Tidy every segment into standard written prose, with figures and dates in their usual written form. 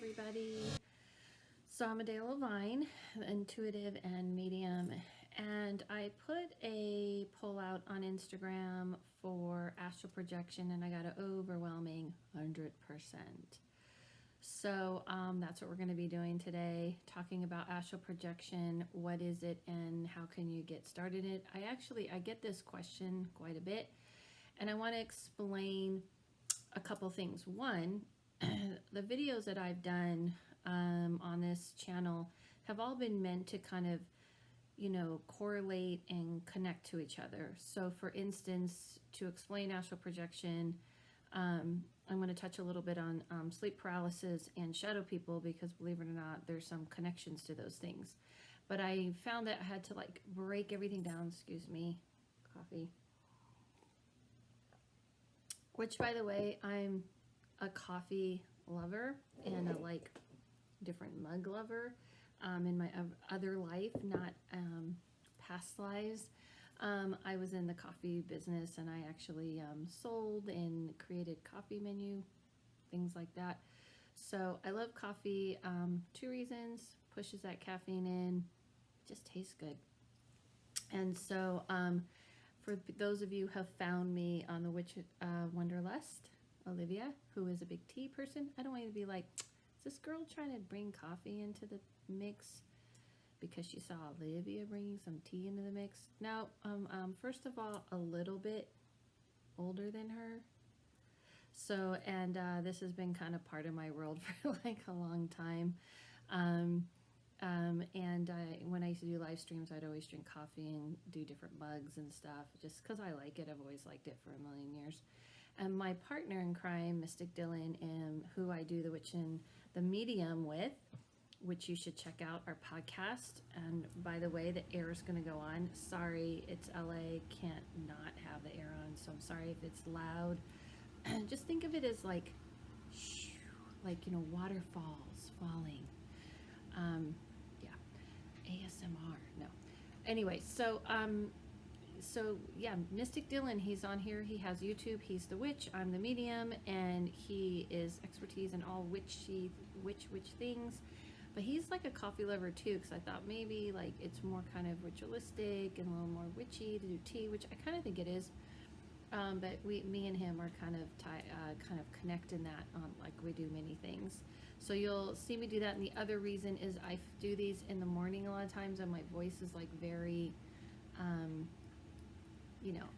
everybody. So I'm Adele Levine, intuitive and medium, and I put a poll out on Instagram for astral projection, and I got an overwhelming 100%. So that's what we're going to be doing today, talking about astral projection. What is it, and how can you get started in it? I get this question quite a bit, and I want to explain a couple things. One, the videos that I've done on this channel have all been meant to kind of, correlate and connect to each other. So for instance, to explain astral projection, I'm going to touch a little bit on sleep paralysis and shadow people, because believe it or not, there's some connections to those things. But I found that I had to break everything down. Excuse me, coffee. Which, by the way, I'm a coffee lover and a different mug lover in my other life, not past lives. I was in the coffee business, and I actually sold and created coffee menu, things like that. So I love coffee. 2 reasons: pushes that caffeine in, just tastes good. And so for those of you who have found me on the Witch Wonderlust, Olivia, who is a big tea person, I don't want you to be like, is this girl trying to bring coffee into the mix because she saw Olivia bringing some tea into the mix? No, first of all, a little bit older than her. So, and this has been kind of part of my world for a long time. When I used to do live streams, I'd always drink coffee and do different mugs and stuff, just because I like it. I've always liked it for a million years. And my partner in crime, Mystic Dylan, who I do the Witch and the Medium with, which you should check out our podcast. And by the way, the air is going to go on. Sorry, it's LA, can't not have the air on, so I'm sorry if it's loud. Just think of it as waterfalls falling. ASMR. No. Anyway, so yeah, Mystic Dylan, he's on here. He has YouTube. He's the witch. I'm the medium, and he is expertise in all witchy things. But he's like a coffee lover too, because I thought maybe it's more kind of ritualistic and a little more witchy to do tea, which I kind of think it is. But me and him are kind of connect in that we do many things. So you'll see me do that. And the other reason is I do these in the morning a lot of times, and my voice is very,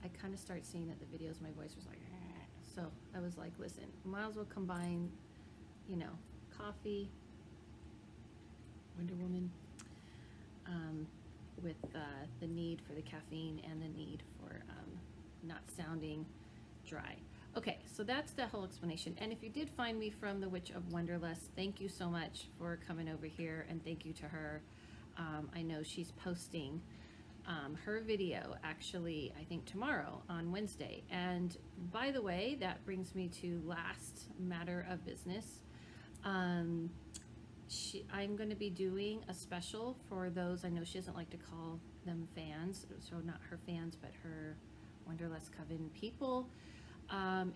I kind of start seeing that the videos, my voice was so I was like, listen, might as well combine, coffee, Wonder Woman, with the need for the caffeine and the need for not sounding dry. Okay, so that's the whole explanation. And if you did find me from the Witch of Wonderlust, thank you so much for coming over here, and thank you to her. I know she's posting her video actually, I think tomorrow on Wednesday. And by the way, that brings me to last matter of business. I'm going to be doing a special for those, I know she doesn't like to call them fans, so not her fans, but her Wonderlust Coven people.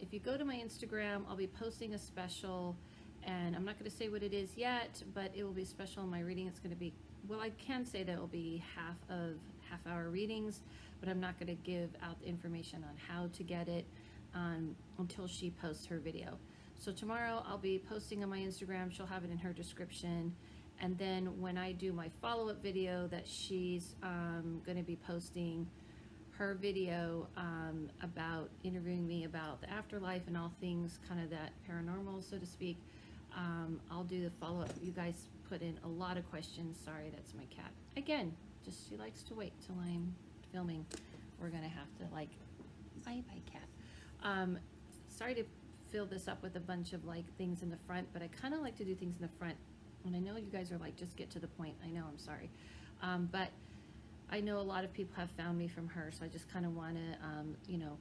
If you go to my Instagram, I'll be posting a special, and I'm not going to say what it is yet, but it will be special in my reading. It's going to be, well, I can say that it will be half-hour readings, but I'm not going to give out the information on how to get it until she posts her video. So tomorrow I'll be posting on my Instagram. She'll have it in her description. And then when I do my follow-up video that she's going to be posting, her video about interviewing me about the afterlife and all things kind of that paranormal, so to speak, I'll do the follow-up. You guys put in a lot of questions. Sorry, that's my cat. Again, just she likes to wait till I'm filming. We're gonna have to bye cat. Sorry to fill this up with a bunch of things in the front, but I kind of like to do things in the front. And I know you guys are just get to the point. I know, I'm sorry. But I know a lot of people have found me from her, so I just kind of want to,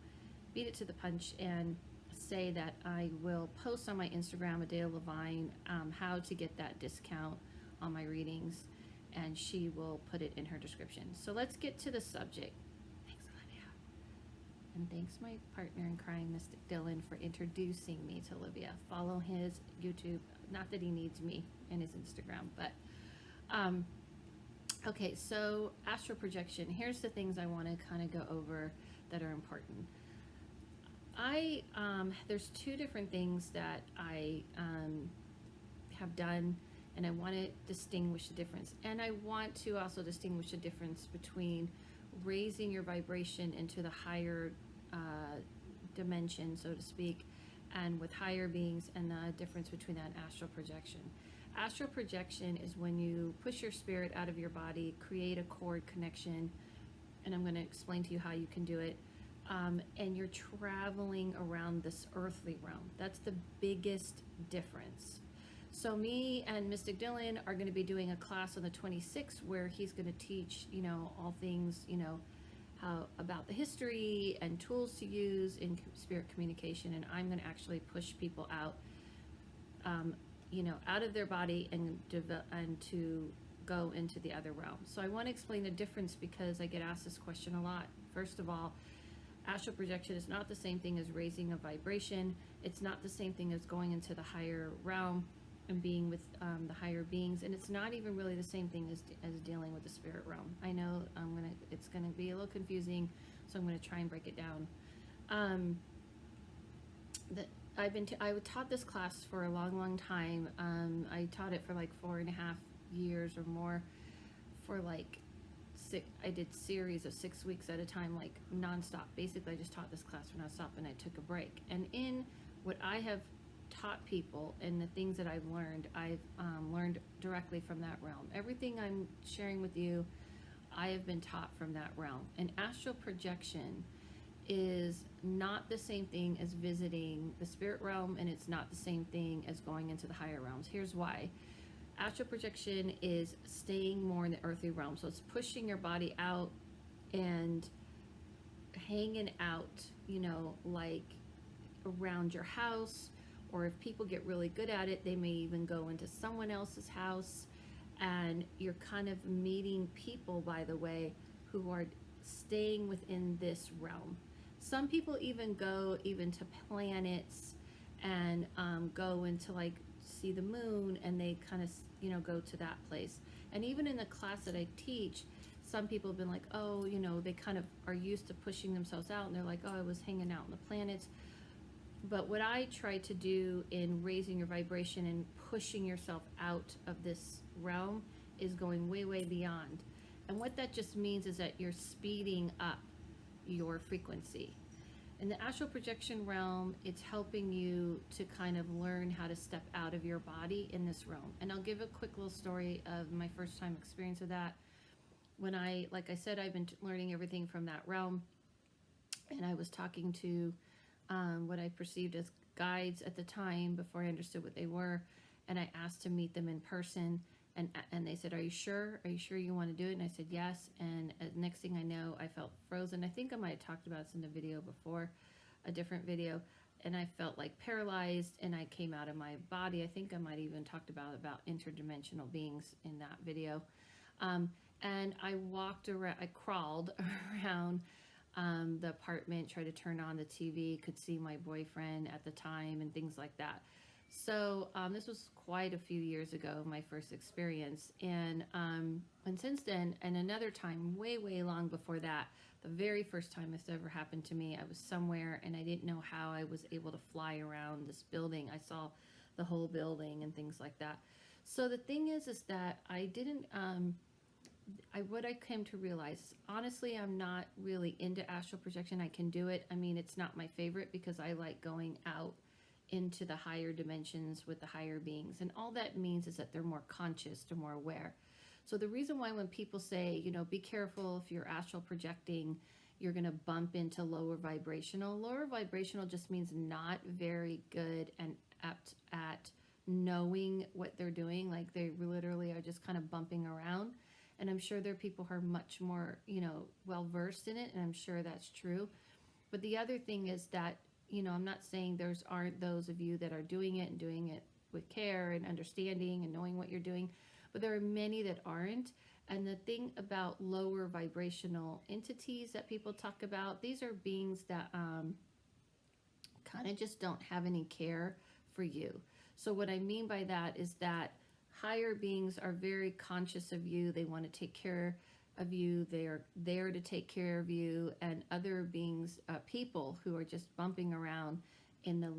beat it to the punch and say that I will post on my Instagram, Adele Levine, how to get that discount on my readings, and she will put it in her description. So let's get to the subject. Thanks, Olivia. And thanks my partner in crime, Mystic Dylan, for introducing me to Olivia. Follow his YouTube Not that he needs me and his Instagram, but um, okay, so astral projection. Here's the things I want to kind of go over that are important. There's two different things that I have done, and I want to distinguish the difference. And I want to also distinguish the difference between raising your vibration into the higher dimension, so to speak, and with higher beings, and the difference between that and astral projection. Astral projection is when you push your spirit out of your body, create a cord connection, and I'm going to explain to you how you can do it. And you're traveling around this earthly realm. That's the biggest difference. So me and Mystic Dylan are going to be doing a class on the 26th where he's going to teach, all things, how about the history and tools to use in spirit communication. And I'm going to actually push people out, out of their body and to go into the other realm. So I want to explain the difference because I get asked this question a lot. First of all, astral projection is not the same thing as raising a vibration. It's not the same thing as going into the higher realm and being with the higher beings, and it's not even really the same thing as dealing with the spirit realm. I know it's gonna be a little confusing, so I'm gonna try and break it down. I taught this class for a long time. I taught it for like 4.5 years or more, for like I did series of 6 weeks at a time, like nonstop. Basically, I just taught this class for nonstop, and I took a break. And in what I have taught people and the things that I've learned directly from that realm. Everything I'm sharing with you, I have been taught from that realm. And astral projection is not the same thing as visiting the spirit realm, and it's not the same thing as going into the higher realms. Here's why. Astral projection is staying more in the earthly realm. So it's pushing your body out and hanging out, like around your house, or if people get really good at it, they may even go into someone else's house, and you're kind of meeting people, by the way, who are staying within this realm. Some people even go to planets and go into like see the moon, and they kind of go to that place. And even in the class that I teach, some people have been like, oh, they kind of are used to pushing themselves out, and they're like, oh, I was hanging out in the planets. But what I try to do in raising your vibration and pushing yourself out of this realm is going way beyond. And what that just means is that you're speeding up your frequency. In the astral projection realm, it's helping you to kind of learn how to step out of your body in this realm. And I'll give a quick little story of my first time experience of that. When like I said, I've been learning everything from that realm, and I was talking to what I perceived as guides at the time before I understood what they were, and I asked to meet them in person, and they said, are you sure you want to do it? And I said yes. And next thing I know, I felt frozen. I think I might have talked about this in a video before, a different video, and I felt like paralyzed, and I came out of my body. I think I might even talked about interdimensional beings in that video. And I walked around, I crawled around the apartment, tried to turn on the TV, could see my boyfriend at the time and things like that. So this was quite a few years ago, my first experience. And since then, and another time way long before that, the very first time this ever happened to me, I was somewhere and I didn't know how I was able to fly around this building. I saw the whole building and things like that. So the thing is that I didn't, what I came to realize, honestly, I'm not really into astral projection. I can do it. I mean, it's not my favorite because I like going out into the higher dimensions with the higher beings. And all that means is that they're more conscious, they're more aware. So the reason why when people say, be careful if you're astral projecting, you're going to bump into lower vibrational. Lower vibrational just means not very good and apt at knowing what they're doing. Like they literally are just kind of bumping around. And I'm sure there are people who are much more, well versed in it, and I'm sure that's true. But the other thing is that, I'm not saying aren't those of you that are doing it and doing it with care and understanding and knowing what you're doing, but there are many that aren't. And the thing about lower vibrational entities that people talk about, these are beings that kind of just don't have any care for you. So what I mean by that is that higher beings are very conscious of you. They want to take care of you. They are there to take care of you. And other beings, people who are just bumping around in the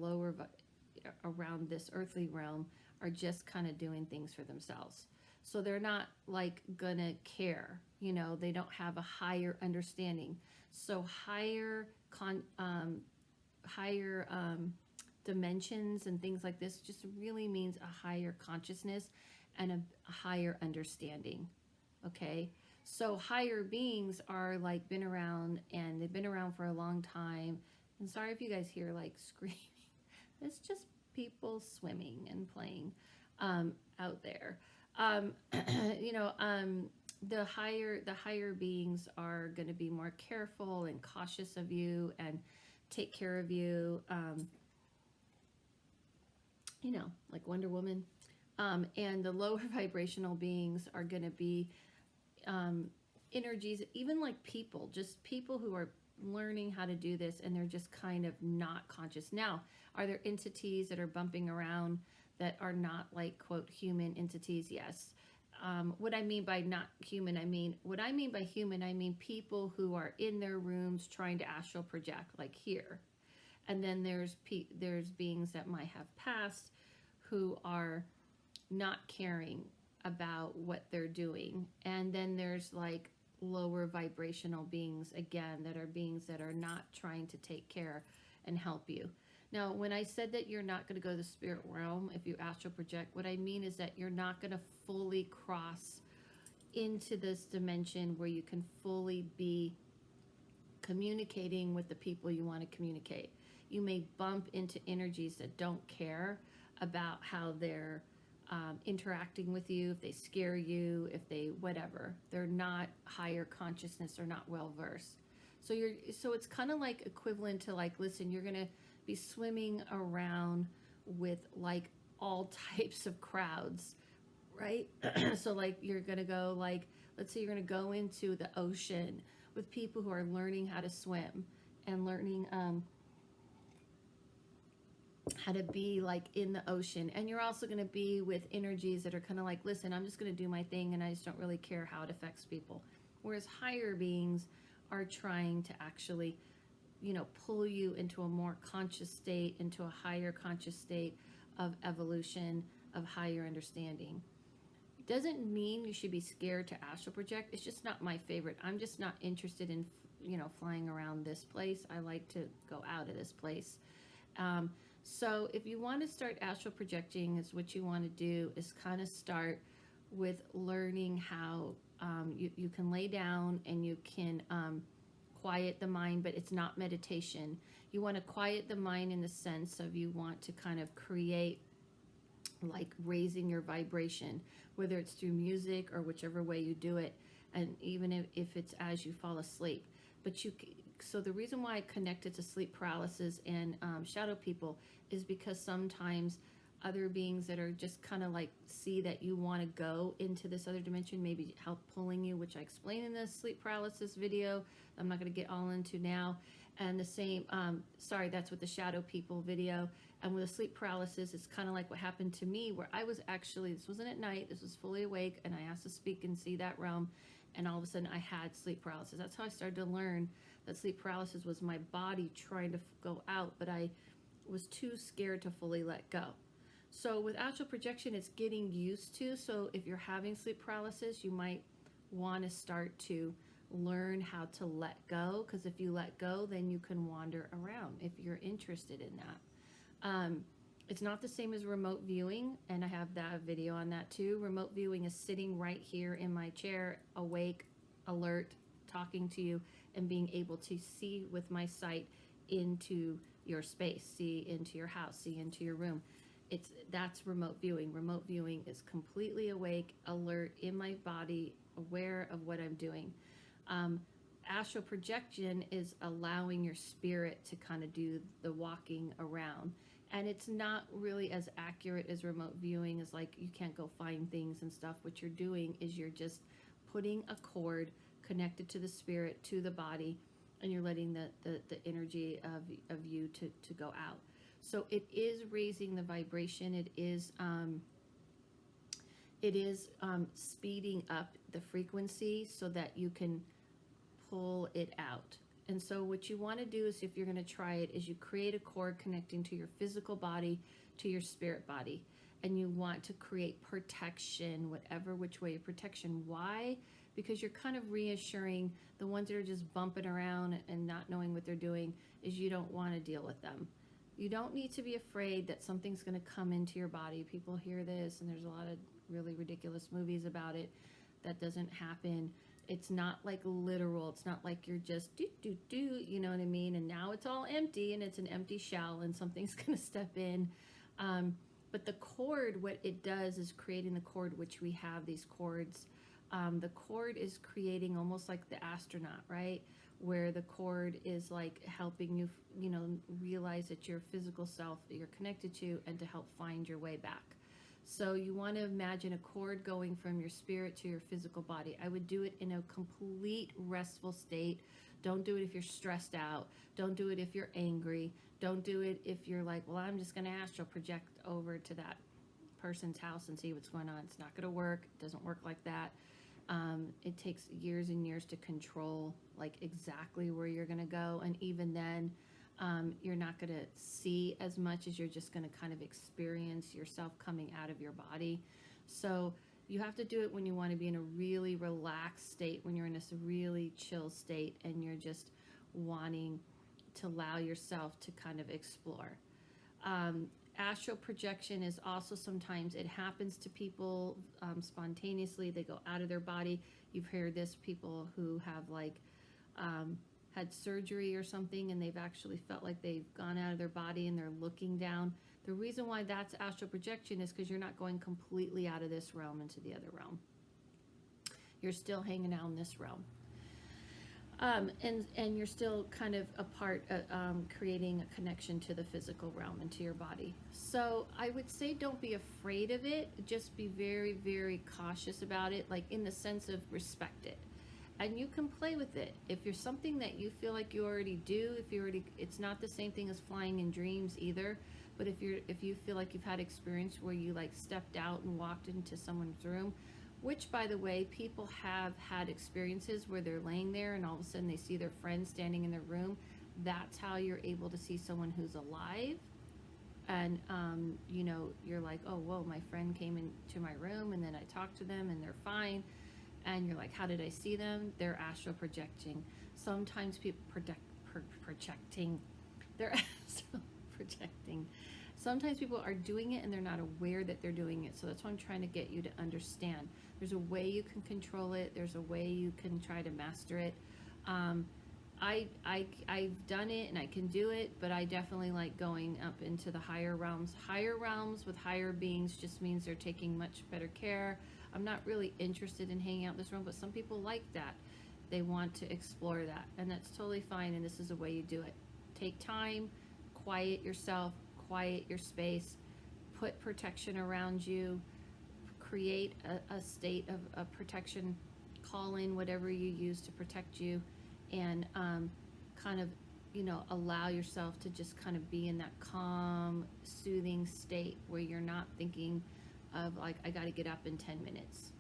around this earthly realm, are just kind of doing things for themselves. So they're not like gonna care, they don't have a higher understanding. So higher dimensions and things like this just really means a higher consciousness and a higher understanding. Okay, so higher beings are like been around, and they've been around for a long time. And sorry if you guys hear like screaming. It's just people swimming and playing out there. Um, you know, the higher beings are going to be more careful and cautious of you and take care of you. Like Wonder Woman. And the lower vibrational beings are going to be energies, even like people, just people who are learning how to do this, and they're just kind of not conscious. Now, are there entities that are bumping around that are not like, quote, human entities? Yes. What I mean by not human, I mean people who are in their rooms trying to astral project, like here. And then there's beings that might have passed who are not caring about what they're doing. And then there's like lower vibrational beings, again, that are beings that are not trying to take care and help you. Now, when I said that you're not going to go to the spirit realm if you astral project, what I mean is that you're not going to fully cross into this dimension where you can fully be communicating with the people you want to communicate. You may bump into energies that don't care about how they're interacting with you, if they scare you, if they whatever. They're not higher consciousness, they're not well versed. So it's kind of like equivalent to like, listen, you're gonna be swimming around with like all types of crowds, right? So like you're gonna go, like, let's say you're gonna go into the ocean with people who are learning how to swim and learning how to be like in the ocean. And you're also going to be with energies that are kind of like, listen, I'm just going to do my thing and I just don't really care how it affects people. Whereas higher beings are trying to actually, pull you into a more conscious state, into a higher conscious state of evolution, of higher understanding. It doesn't mean you should be scared to astral project. It's just not my favorite. I'm just not interested in, flying around this place. I like to go out of this place. So if you want to start astral projecting, is what you want to do is kind of start with learning how you can lay down and you can quiet the mind, but it's not meditation. You want to quiet the mind in the sense of you want to kind of create like raising your vibration, whether it's through music or whichever way you do it, and even if it's as you fall asleep. So the reason why I connected to sleep paralysis and shadow people is because sometimes other beings that are just kind of like see that you want to go into this other dimension, maybe help pulling you, which I explain in the sleep paralysis video. I'm not going to get all into now. And the same, that's with the shadow people video. And with the sleep paralysis, it's kind of like what happened to me, where I was actually, this wasn't at night, this was fully awake, and I asked to speak and see that realm. And all of a sudden I had sleep paralysis. That's how I started to learn that sleep paralysis was my body trying to go out, but I was too scared to fully let go. So with astral projection, it's getting used to. So if you're having sleep paralysis, you might want to start to learn how to let go, because if you let go, then you can wander around if you're interested in that. It's not the same as remote viewing, and I have that video on that too. Remote viewing is sitting right here in my chair, awake, alert, talking to you, and being able to see with my sight into your space, see into your house, see into your room. That's remote viewing. Remote viewing is completely awake, alert, in my body, aware of what I'm doing. Astral projection is allowing your spirit to kind of do the walking around. And it's not really as accurate as remote viewing. Is like you can't go find things and stuff. What you're doing is you're just putting a cord connected to the spirit, to the body, and you're letting the energy of you to go out. So it is raising the vibration. It is speeding up the frequency so that you can pull it out. And so what you want to do is, if you're going to try it, is you create a cord connecting to your physical body to your spirit body. And you want to create protection, whatever which way protection. Why? Because you're kind of reassuring the ones that are just bumping around and not knowing what they're doing, is you don't want to deal with them. You don't need to be afraid that something's going to come into your body. People hear this, and there's a lot of really ridiculous movies about it. That doesn't happen. It's not like literal. It's not like you're just do, you know what I mean? And now it's all empty, and it's an empty shell, and something's going to step in. But the cord, what it does is creating the cord, which we have these cords. The cord is creating almost like the astronaut, right? Where the cord is like helping you, realize that your physical self that you're connected to, and to help find your way back. So you want to imagine a cord going from your spirit to your physical body. I would do it in a complete restful state. Don't do it if you're stressed out. Don't do it if you're angry. Don't do it if you're like, well, I'm just going to astral project over to that person's house and see what's going on. It's not going to work. It doesn't work like that. It takes years and years to control like exactly where you're going to go. And even then, you're not going to see as much, as you're just going to kind of experience yourself coming out of your body. So you have to do it when you want to be in a really relaxed state, when you're in this really chill state, and you're just wanting to allow yourself to kind of explore. Astral projection is also, sometimes it happens to people spontaneously. They go out of their body. You've heard this, people who have like had surgery or something, and they've actually felt like they've gone out of their body and they're looking down. The reason why that's astral projection is because you're not going completely out of this realm into the other realm. You're still hanging out in this realm. And you're still kind of a part of creating a connection to the physical realm and to your body. So I would say don't be afraid of it. Just be very, very cautious about it, like in the sense of respect it. And you can play with it. If you're something that you feel like you already do, it's not the same thing as flying in dreams either. But if you feel like you've had experience where you like stepped out and walked into someone's room, which, by the way, people have had experiences where they're laying there and all of a sudden they see their friend standing in their room. That's how you're able to see someone who's alive. And, you're like, oh, whoa, my friend came into my room and then I talked to them and they're fine. And you're like, how did I see them? They're astral projecting. Sometimes people projecting. They're astral projecting. Sometimes people are doing it and they're not aware that they're doing it. So that's what I'm trying to get you to understand. There's a way you can control it. There's a way you can try to master it. I've done it and I can do it, but I definitely like going up into the higher realms. Higher realms with higher beings just means they're taking much better care. I'm not really interested in hanging out in this room, but some people like that. They want to explore that, and that's totally fine, and this is a way you do it. Take time, quiet yourself, quiet your space, put protection around you, create a state of protection, call in whatever you use to protect you, and kind of, allow yourself to just kind of be in that calm, soothing state where you're not thinking of like, I got to get up in 10 minutes.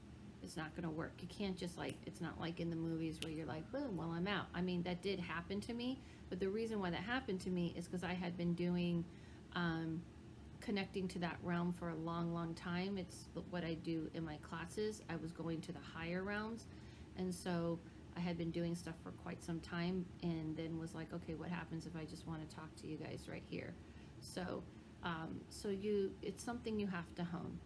It's not going to work. You can't just like, it's not like in the movies where you're like, boom, well, I'm out. I mean, that did happen to me, but the reason why that happened to me is because I had been doing connecting to that realm for a long, long time. It's what I do in my classes. I was going to the higher realms, and so I had been doing stuff for quite some time, and then was like, okay, what happens if I just want to talk to you guys right here? So it's something you have to hone.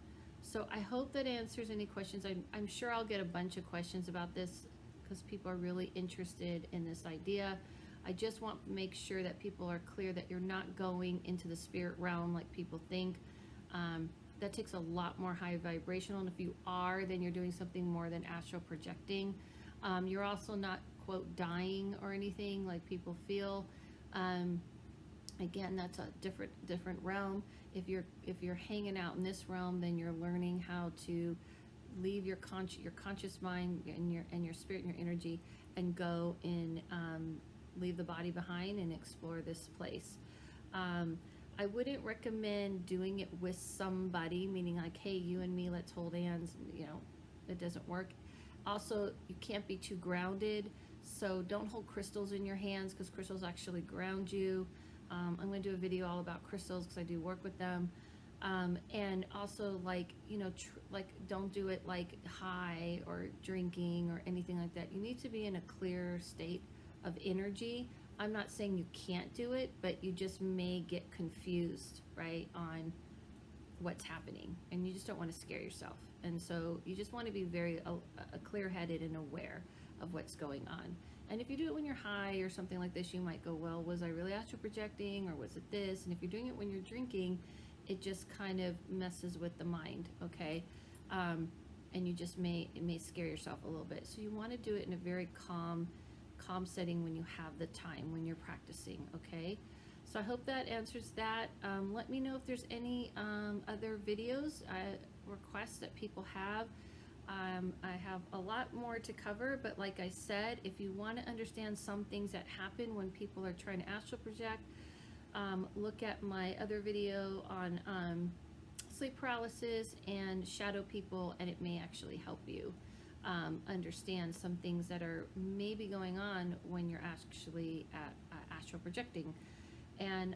So I hope that answers any questions. I'm sure I'll get a bunch of questions about this because people are really interested in this idea. I just want to make sure that people are clear that you're not going into the spirit realm like people think. That takes a lot more high vibrational, and if you are, then you're doing something more than astral projecting. You're also not, quote, dying or anything like people feel. Again, that's a different realm. If you're hanging out in this realm, then you're learning how to leave your conscious mind and your spirit and your energy, and go and leave the body behind and explore this place. I wouldn't recommend doing it with somebody, meaning like, hey, you and me, let's hold hands. You know, it doesn't work. Also, you can't be too grounded, so don't hold crystals in your hands because crystals actually ground you. I'm going to do a video all about crystals because I do work with them. And also, like, you know, like, don't do it like high or drinking or anything like that. You need to be in a clear state of energy. I'm not saying you can't do it, but you just may get confused, right, on what's happening, and you just don't want to scare yourself. And so you just want to be very clear-headed and aware of what's going on. And if you do it when you're high or something like this, you might go, well, was I really astral projecting, or was it this? And if you're doing it when you're drinking, it just kind of messes with the mind, okay? And you just it may scare yourself a little bit. So you want to do it in a very calm setting when you have the time, when you're practicing, okay? So I hope that answers that. Let me know if there's any other videos, requests that people have. I have a lot more to cover, but like I said, if you want to understand some things that happen when people are trying to astral project, look at my other video on sleep paralysis and shadow people, and it may actually help you understand some things that are maybe going on when you're actually astral projecting. And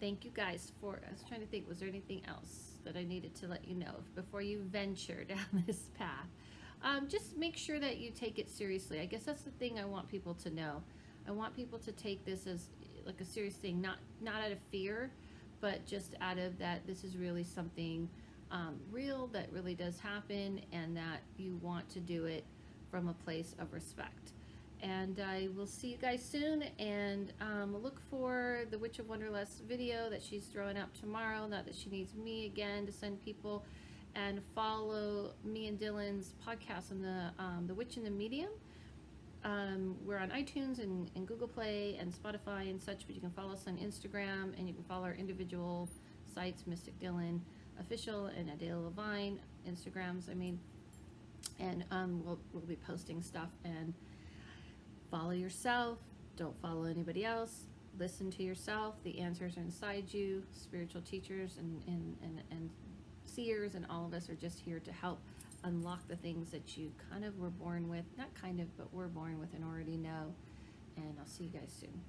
thank you guys for, I was trying to think, was there anything else that I needed to let you know before you venture down this path? Just make sure that you take it seriously. I guess that's the thing I want people to know. I want people to take this as like a serious thing, not out of fear, but just out of that this is really something real that really does happen, and that you want to do it from a place of respect. And I will see you guys soon, and look for the Witch of Wonderlust video that she's throwing up tomorrow, not that she needs me again to send people, and follow me and Dylan's podcast on the Witch and the Medium. We're on iTunes and Google Play and Spotify and such, but you can follow us on Instagram, and you can follow our individual sites, Mystic Dylan Official and Adele Levine Instagrams, and we'll be posting stuff. And follow yourself, don't follow anybody else, listen to yourself. The answers are inside you. Spiritual teachers and seers and all of us are just here to help unlock the things that you kind of were born with, not kind of, but were born with and already know. And I'll see you guys soon.